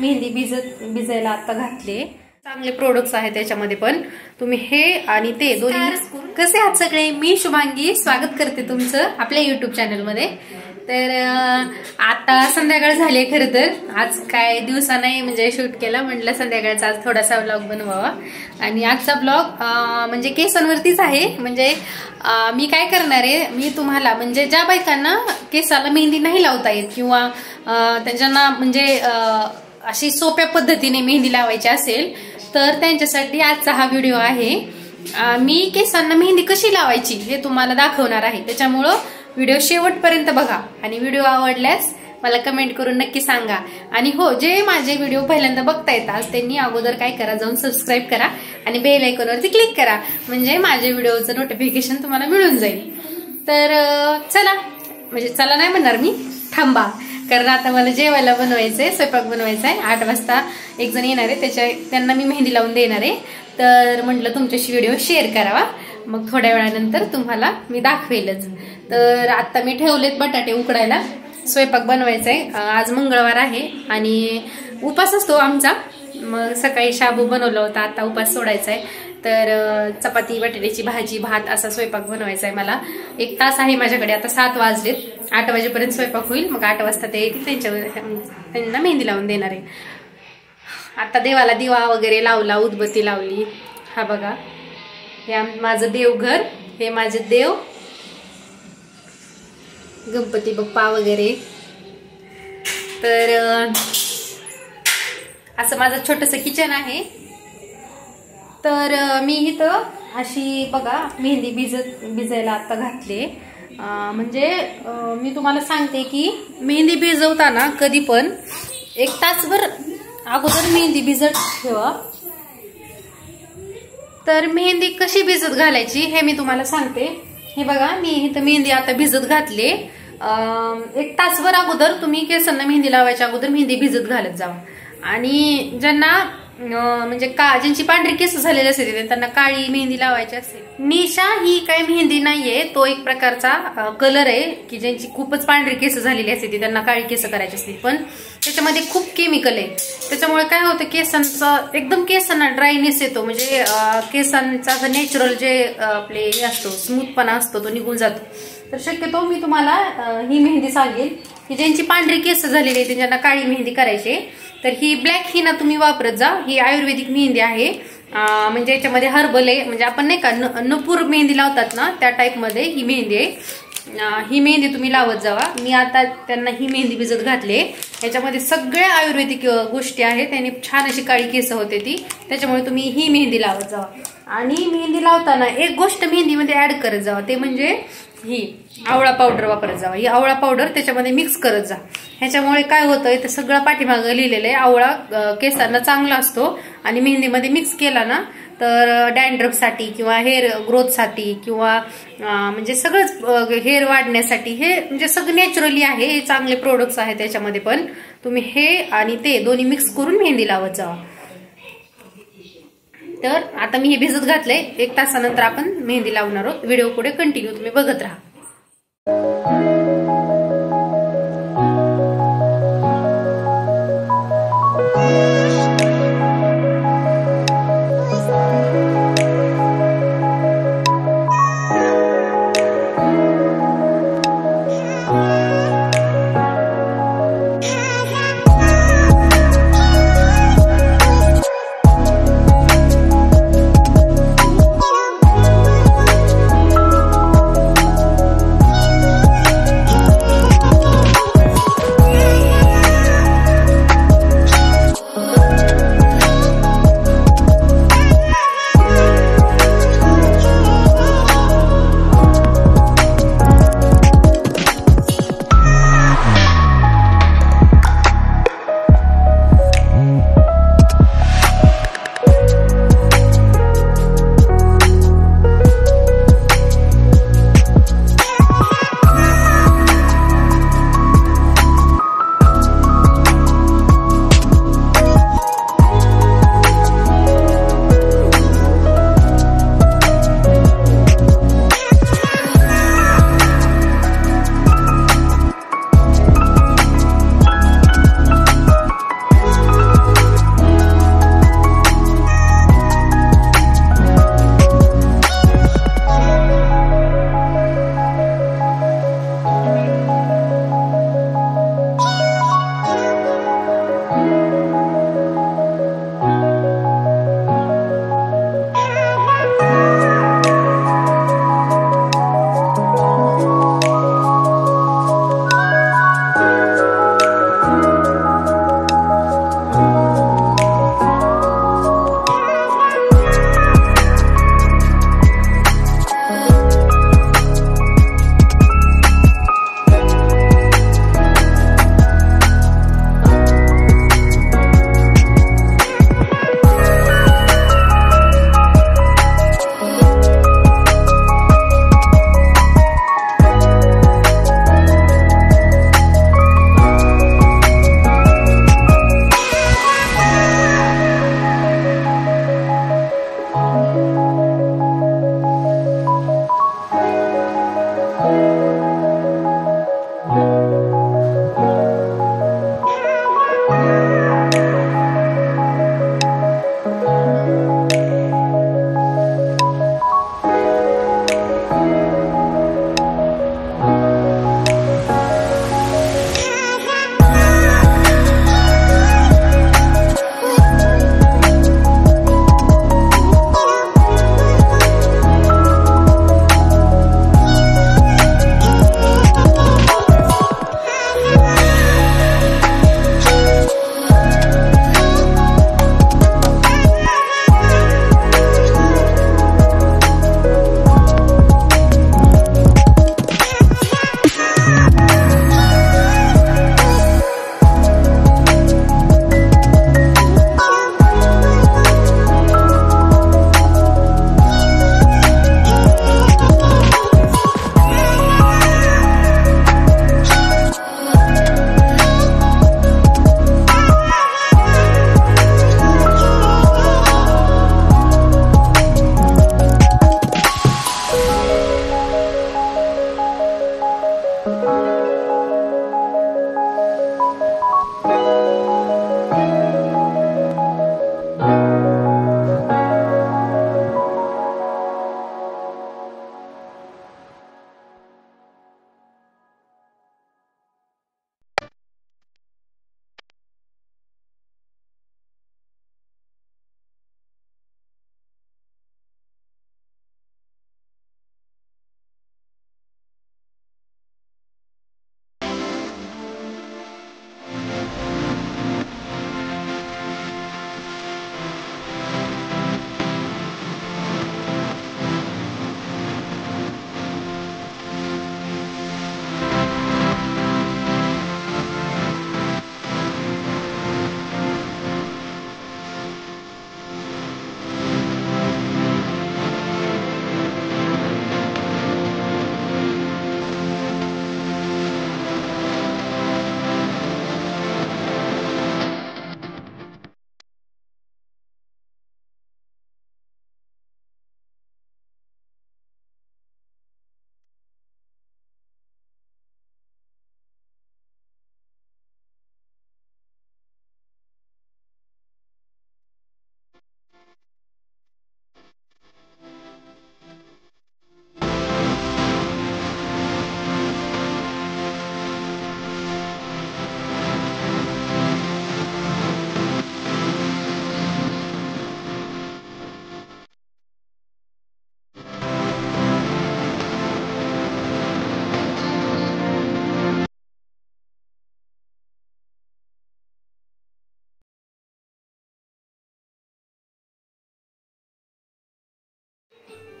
मेहंदी भिजायला आता घातले। चांगले प्रोडक्ट्स आहेत त्याच्यामध्ये पण। तुम्ही हे आणि ते दोन्ही कसे आहात सगळे? मी शुभांगी स्वागत करते तुमचं आपल्या YouTube चॅनल मध्ये। तर आता संध्याकाळ झाली खरं तर। आज काय दिवसा नाही म्हणजे शूट केला, म्हटलं संध्याकाळचा आज थोडासा व्लॉग बनवावा। आणि आजचा व्लॉग म्हणजे केसांवरतीच आहे। म्हणजे मी काय करणार आहे, मी तुम्हाला म्हणजे ज्या बायकांना केसाला मेहंदी नाही लावता येत किंवा त्यांना म्हणजे अशी सोप्या पद्धतीने मेहंदी लावायची असेल तर त्यांच्यासाठी आजचा हा व्हिडिओ आहे। मी केसांना मेहंदी कशी लावायची हे तुम्हाला दाखवणार आहे, त्याच्यामुळं व्हिडिओ शेवटपर्यंत बघा। आणि व्हिडिओ आवडल्यास मला कमेंट करून नक्की सांगा। आणि हो, जे माझे व्हिडिओ पहिल्यांदा बघतायत आज त्यांनी अगोदर काय करा, जाऊन सबस्क्राईब करा आणि बेल आयकॉनवरती क्लिक करा, म्हणजे माझ्या व्हिडिओचं नोटिफिकेशन तुम्हाला मिळून जाईल। तर चला, म्हणजे चला नाही म्हणणार मी, थांबा, कारण आता मला जेवायला बनवायचंय, स्वयंपाक बनवायचा आहे। 8 वाजता एक जण येणार आहे, त्यांना मी मेहंदी लावून देणार आहे। तर म्हटलं तुमच्याशी व्हिडिओ शेअर करावा, मग थोड्या वेळानंतर तुम्हाला मी दाखवेलच। तर आता मी ठेवलेत बटाटे उकडायला, स्वयंपाक बनवायचा आहे। आज मंगळवार आहे आणि उपास असतो आमचा। मग सकाळी शाबू बनवला होता, आता उपास सोडायचा आहे। तर चपाती, बटाट्याची भाजी, भात असा स्वयंपाक बनवायचा आहे मला। 1 तास आहे माझ्याकडे, आता 7 वाजलेत, 8 वाजेपर्यंत स्वयंपाक होईल। मग 8 वाजता ते येतील, त्यांना मेहंदी लावून देणार आहे। आता देवाला दिवा वगैरे लावला, उदबत्ती लावली। हा बघा, हे माझं देवघर, हे माझे देव, गणपती बाप्पा वगैरे। तर असं माझं छोटस किचन आहे। तर मी इथं अशी बघा मेहंदी भिजायला आता घातले। म्हणजे मी तुम्हाला सांगते की मेहंदी भिजवताना कधी पण 1 तासभर अगोदर मेहंदी भिजत ठेवा। तर मेहंदी कशी भिजत घालायची हे मी तुम्हाला सांगते। हे बघा, मी इथं मेहंदी आता भिजत घातले। 1 तासभर अगोदर तुम्ही केसांना मेहंदी लावायच्या अगोदर मेहंदी भिजत घालत जावा। आणि ज्यांना म्हणजे ज्यांची पांढरी केस झालेली असते त्यांना काळी मेहंदी लावायची असते। निशा ही काही मेहंदी नाहीये, तो एक प्रकारचा कलर आहे की ज्यांची खूपच पांढरी केस झालेली असते त्यांना काळी केस करायची असते, पण त्याच्यामध्ये खूप केमिकल आहे। त्याच्यामुळे काय होतं, केसांचा एकदम केसांना ड्रायनेस येतो, म्हणजे केसांचा नॅचरल जे आपले हे असतो स्मूथपणा असतो तो निघून जातो। तर शक्यतो मी तुम्हाला ही मेहंदी सांगेल की ज्यांची पांढरी केस झालेली आहे त्यांना काळी मेहंदी करायची। तर ही ब्लॅक हिना तुम्ही वापरत जा, ही आयुर्वेदिक मेहंदी आहे। म्हणजे याच्यामध्ये हर्बल आहे, म्हणजे आपण नाही का नपूर मेहंदी लावतात ना त्या टाईप मध्ये ही मेहंदी आहे। ही मेहंदी तुम्ही लावत जावा। मी आता त्यांना ही मेहंदी भिजत घातले, याच्यामध्ये सगळ्या आयुर्वेदिक गोष्टी आहेत, त्याने छान अशी काळी केस होते ती, त्याच्यामुळे तुम्ही ही मेहंदी लावत जावा। आणि मेहंदी लावताना एक गोष्ट मेहंदीमध्ये ऍड करत जावा, ते म्हणजे ही आवळा पावडर वापरत जावा। ही आवळा पावडर त्याच्यामध्ये मिक्स करत जा। ह्याच्यामुळे काय होतंय, तर सगळं पाठीमागं लिहिलेलं आहे, आवळा केसांना चांगला असतो आणि मेहंदीमध्ये मिक्स केला ना तर डॅन्ड्रफसाठी किंवा हेअर ग्रोथसाठी किंवा म्हणजे सगळंच हेअर वाढण्यासाठी हे म्हणजे सगळं नॅचरली आहे। हे चांगले प्रोडक्ट्स आहेत त्याच्यामध्ये पण। तुम्ही हे आणि ते दोन्ही मिक्स करून मेहंदी लावत जावा। तर आता मी हे भिजत घातलंय, 1 तासानंतर आपण मेहंदी लावणार आहोत। व्हिडिओ पुढे कंटिन्यू तुम्ही बघत राहा।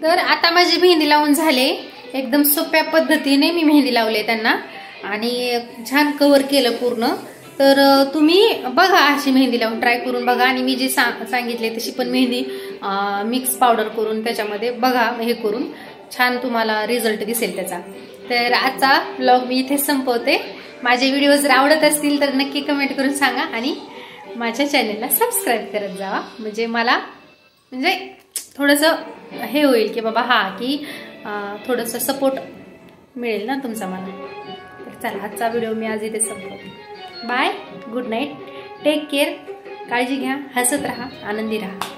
तर आता माझी मेहंदी लावून झाले, एकदम सोप्या पद्धतीने मी मेहंदी लावले त्यांना आणि छान कव्हर केलं पूर्ण. तर तुम्ही बघा अशी मेहंदी लावून ट्राय करून बघा आणि मी जे सांगितले तशी पण मेहंदी मिक्स पावडर करून त्याच्यामध्ये बघा, हे करून छान तुम्हाला रिझल्ट दिसेल त्याचा. तर आजचा व्लॉग मी इथे संपवते. माझे व्हिडिओ जर आवडत असतील तर नक्की कमेंट करून सांगा आणि माझ्या चॅनलला सबस्क्राईब करत जावा, म्हणजे मला म्हणजे थोडंसं हे होईल की बाबा हा की थोडंसं सपोर्ट मिळेल ना तुमचा मला. तर चला आजचा व्हिडिओ मी आज इथे संपवते. Bye, good night, take care, काळजी घ्या, हसत राहा, आनंदी राहा.